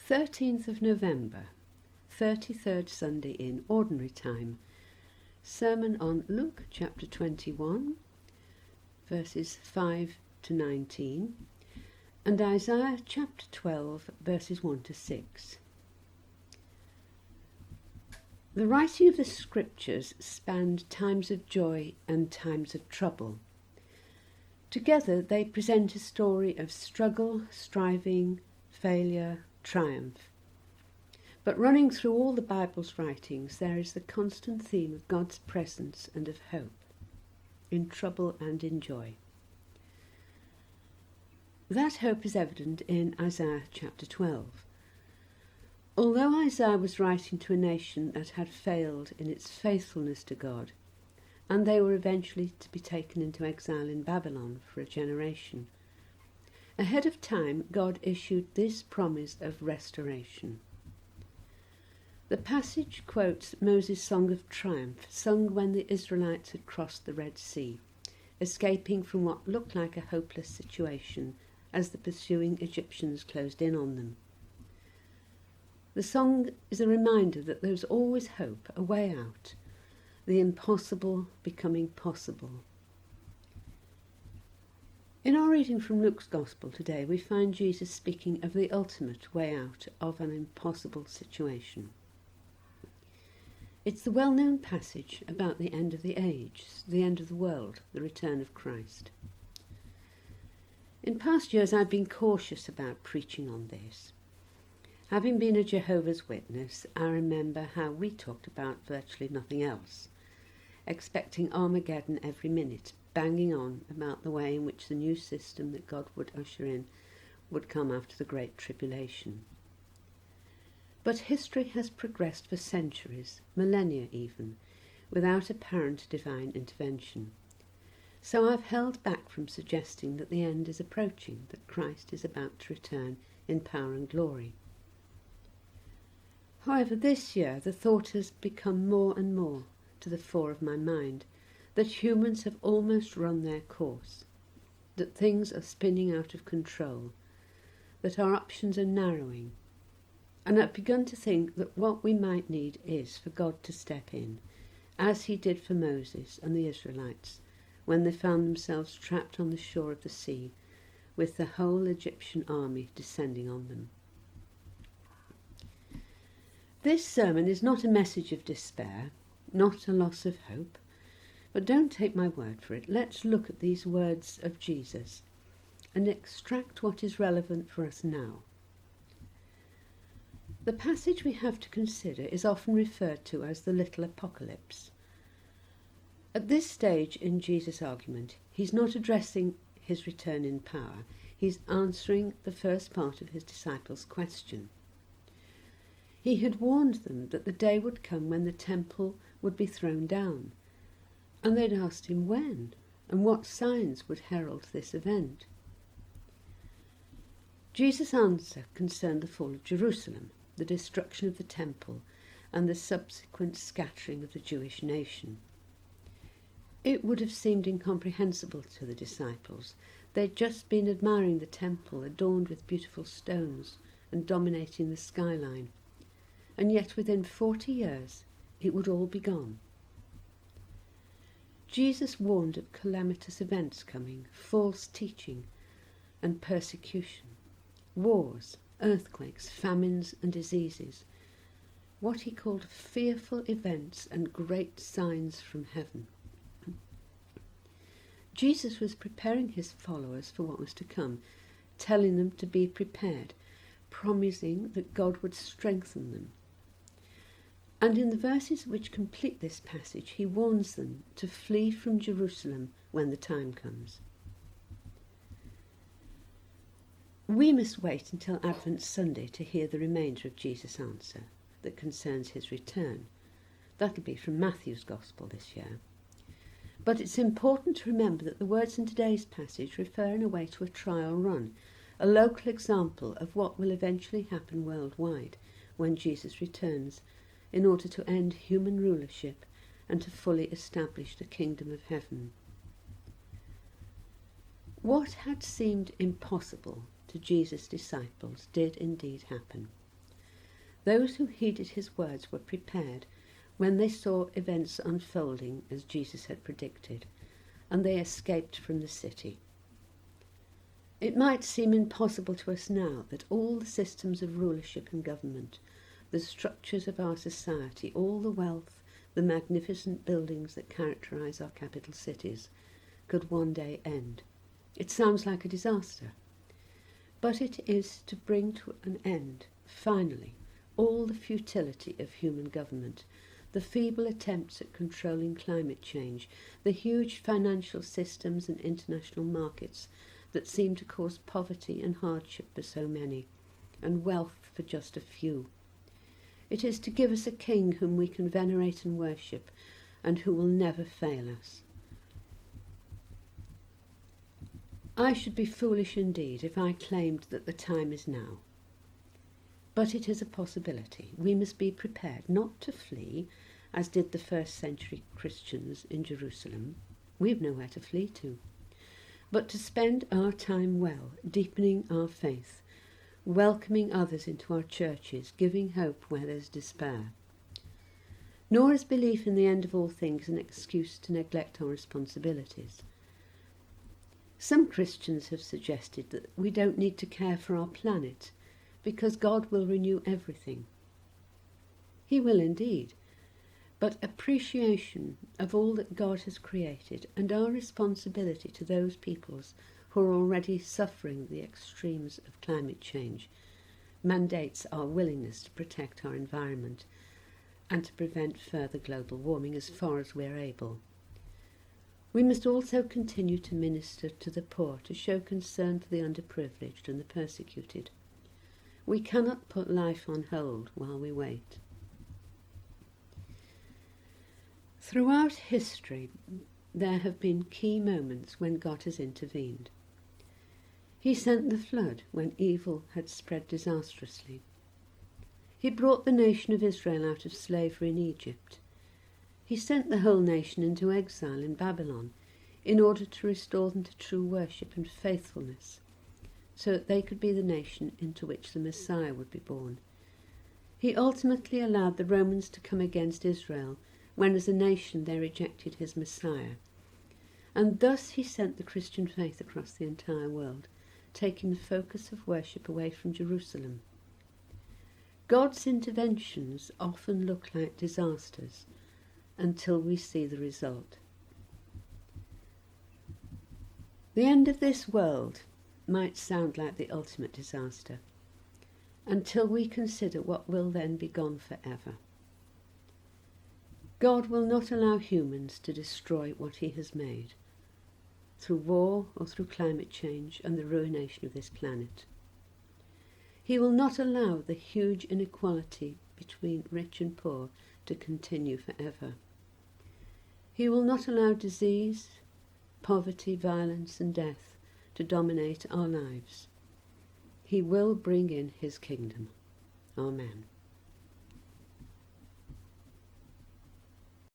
13th of November, 33rd Sunday in Ordinary Time. Sermon on Luke chapter 21, verses 5 to 19, and Isaiah chapter 12, verses 1 to 6. The writing of the scriptures spanned times of joy and times of trouble. Together they present a story of struggle, striving, failure, triumph. But running through all the Bible's writings, there is the constant theme of God's presence and of hope, in trouble and in joy. That hope is evident in Isaiah chapter 12. Although Isaiah was writing to a nation that had failed in its faithfulness to God, and they were eventually to be taken into exile in Babylon for a generation, ahead of time God issued this promise of restoration. The passage quotes Moses' song of triumph, sung when the Israelites had crossed the Red Sea, escaping from what looked like a hopeless situation as the pursuing Egyptians closed in on them. The song is a reminder that there's always hope, a way out, the impossible becoming possible. In our reading from Luke's Gospel today, we find Jesus speaking of the ultimate way out of an impossible situation. It's the well-known passage about the end of the age, the end of the world, the return of Christ. In past years, I've been cautious about preaching on this. Having been a Jehovah's Witness, I remember how we talked about virtually nothing else, expecting Armageddon every minute, banging on about the way in which the new system that God would usher in would come after the Great Tribulation. But history has progressed for centuries, millennia even, without apparent divine intervention. So I've held back from suggesting that the end is approaching, that Christ is about to return in power and glory. However, this year the thought has become more and more to the fore of my mind that humans have almost run their course, that things are spinning out of control, that our options are narrowing, and I've begun to think that what we might need is for God to step in, as he did for Moses and the Israelites when they found themselves trapped on the shore of the sea with the whole Egyptian army descending on them. This sermon is not a message of despair, not a loss of hope, but don't take my word for it. Let's look at these words of Jesus and extract what is relevant for us now. The passage we have to consider is often referred to as the little apocalypse. At this stage in Jesus' argument, he's not addressing his return in power. He's answering the first part of his disciples' question. He had warned them that the day would come when the temple would be thrown down, and they'd asked him when and what signs would herald this event. Jesus' answer concerned the fall of Jerusalem, the destruction of the temple, and the subsequent scattering of the Jewish nation. It would have seemed incomprehensible to the disciples. They'd just been admiring the temple adorned with beautiful stones and dominating the skyline, and yet within 40 years it would all be gone. Jesus warned of calamitous events coming, false teaching and persecution, wars, earthquakes, famines and diseases, what he called fearful events and great signs from heaven. Jesus was preparing his followers for what was to come, telling them to be prepared, promising that God would strengthen them. And in the verses which complete this passage, he warns them to flee from Jerusalem when the time comes. We must wait until Advent Sunday to hear the remainder of Jesus' answer that concerns his return. That'll be from Matthew's Gospel this year. But it's important to remember that the words in today's passage refer in a way to a trial run, a local example of what will eventually happen worldwide when Jesus returns, in order to end human rulership and to fully establish the kingdom of heaven. What had seemed impossible to Jesus' disciples did indeed happen. Those who heeded his words were prepared when they saw events unfolding as Jesus had predicted, and they escaped from the city. It might seem impossible to us now that all the systems of rulership and government, the structures of our society, all the wealth, the magnificent buildings that characterize our capital cities, could one day end. It sounds like a disaster. But it is to bring to an end, finally, all the futility of human government, the feeble attempts at controlling climate change, the huge financial systems and international markets that seem to cause poverty and hardship for so many, and wealth for just a few. It is to give us a king whom we can venerate and worship, and who will never fail us. I should be foolish indeed if I claimed that the time is now. But it is a possibility. We must be prepared not to flee, as did the first century Christians in Jerusalem. We have nowhere to flee to. But to spend our time well, deepening our faith, welcoming others into our churches, giving hope where there's despair. Nor is belief in the end of all things an excuse to neglect our responsibilities. Some Christians have suggested that we don't need to care for our planet because God will renew everything. He will indeed, but appreciation of all that God has created and our responsibility to those peoples who are already suffering the extremes of climate change mandates our willingness to protect our environment and to prevent further global warming as far as we're able. We must also continue to minister to the poor, to show concern for the underprivileged and the persecuted. We cannot put life on hold while we wait. Throughout history, there have been key moments when God has intervened. He sent the flood when evil had spread disastrously. He brought the nation of Israel out of slavery in Egypt. He sent the whole nation into exile in Babylon in order to restore them to true worship and faithfulness, so that they could be the nation into which the Messiah would be born. He ultimately allowed the Romans to come against Israel when as a nation they rejected his Messiah. And thus he sent the Christian faith across the entire world, taking the focus of worship away from Jerusalem. God's interventions often look like disasters until we see the result. The end of this world might sound like the ultimate disaster, until we consider what will then be gone forever. God will not allow humans to destroy what he has made, through war or through climate change and the ruination of this planet. He will not allow the huge inequality between rich and poor to continue forever. He will not allow disease, poverty, violence and death to dominate our lives. He will bring in his kingdom. Amen.